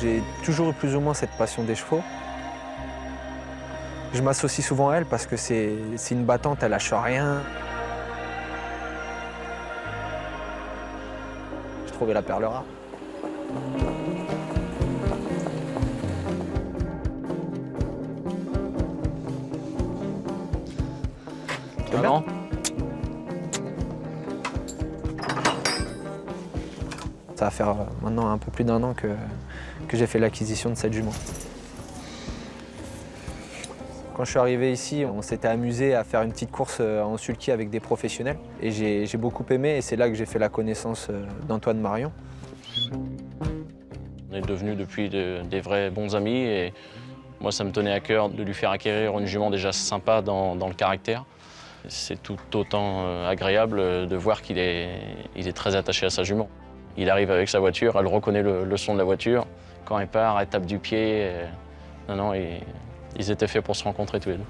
J'ai toujours eu plus ou moins cette passion des chevaux. Je m'associe souvent à elle parce que c'est une battante, elle lâche rien. J'ai trouvé la perle rare. C'est bien. Ça va faire maintenant un peu plus d'1 an que j'ai fait l'acquisition de cette jument. Quand je suis arrivé ici, on s'était amusé à faire une petite course en sulky avec des professionnels. Et j'ai beaucoup aimé et c'est là que j'ai fait la connaissance d'Antoine Marion. On est devenus depuis des vrais bons amis et moi ça me tenait à cœur de lui faire acquérir une jument déjà sympa dans le caractère. C'est tout autant agréable de voir qu'il est très attaché à sa jument. Il arrive avec sa voiture, elle reconnaît le son de la voiture. Quand elle part, elle tape du pied. Non, ils étaient faits pour se rencontrer tous les deux.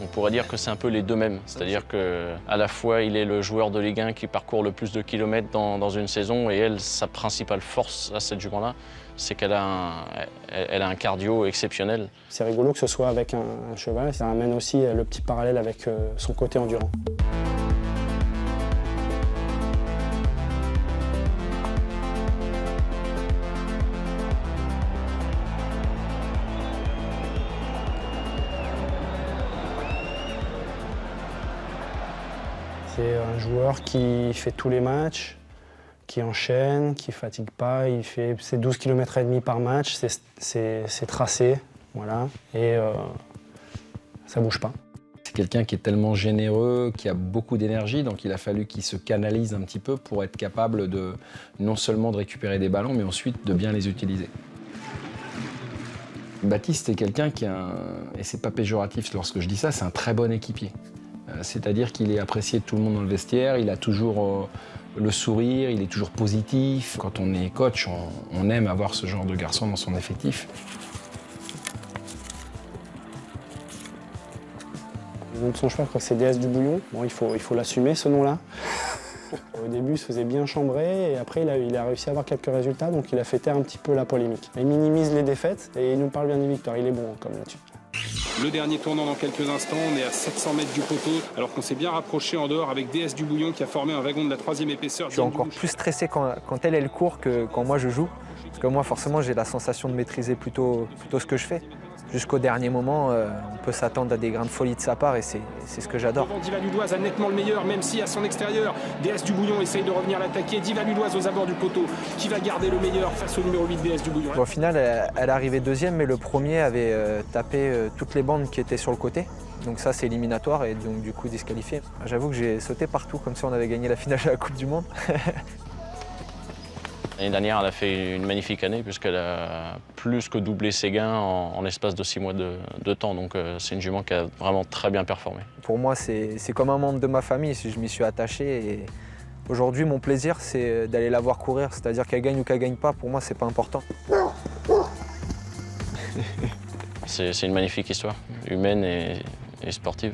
On pourrait dire que c'est un peu les deux mêmes. C'est-à-dire qu'à la fois, il est le joueur de Ligue 1 qui parcourt le plus de kilomètres dans une saison et elle, sa principale force à cette jument-là, c'est qu'elle a un cardio exceptionnel. C'est rigolo que ce soit avec un cheval, ça amène aussi le petit parallèle avec son côté endurant. C'est un joueur qui fait tous les matchs, qui enchaîne, qui ne fatigue pas. Il fait ses 12 km et demi par match, c'est tracé, voilà, et ça ne bouge pas. C'est quelqu'un qui est tellement généreux, qui a beaucoup d'énergie, donc il a fallu qu'il se canalise un petit peu pour être capable de non seulement de récupérer des ballons, mais ensuite de bien les utiliser. Baptiste est quelqu'un qui a et c'est pas péjoratif lorsque je dis ça, c'est un très bon équipier. C'est-à-dire qu'il est apprécié de tout le monde dans le vestiaire, il a toujours le sourire, il est toujours positif. Quand on est coach, on aime avoir ce genre de garçon dans son effectif. Le nom de son cheval, je crois que c'est DS du Bouillon. Bon, il faut l'assumer, ce nom-là. Au début, il se faisait bien chambrer et après, il a réussi à avoir quelques résultats, donc il a fait taire un petit peu la polémique. Il minimise les défaites et il nous parle bien des victoires. Il est bon comme là-dessus. Le dernier tournant dans quelques instants, on est à 700 mètres du poteau, alors qu'on s'est bien rapproché en dehors avec DS du Bouillon qui a formé un wagon de la 3e épaisseur. Je suis encore plus stressé quand elle court que quand moi je joue. Parce que moi forcément j'ai la sensation de maîtriser plutôt ce que je fais. Jusqu'au dernier moment, on peut s'attendre à des grains de folie de sa part et c'est ce que j'adore. Diva Ludoise a nettement le meilleur, même si à son extérieur, DS du Bouillon essaye de revenir l'attaquer. Diva Ludoise aux abords du poteau, qui va garder le meilleur face au numéro 8 DS du Bouillon. Au final, elle est arrivée deuxième, mais le premier avait tapé toutes les bandes qui étaient sur le côté. Donc ça, c'est éliminatoire et donc du coup disqualifié. J'avoue que j'ai sauté partout, comme si on avait gagné la finale de la Coupe du Monde. L'année dernière, elle a fait une magnifique année puisqu'elle a plus que doublé ses gains en l'espace de 6 mois de temps. Donc c'est une jument qui a vraiment très bien performé. Pour moi, c'est comme un membre de ma famille. Je m'y suis attaché et aujourd'hui, mon plaisir, c'est d'aller la voir courir. C'est-à-dire qu'elle gagne ou qu'elle gagne pas, pour moi, c'est pas important. C'est une magnifique histoire, humaine et sportive.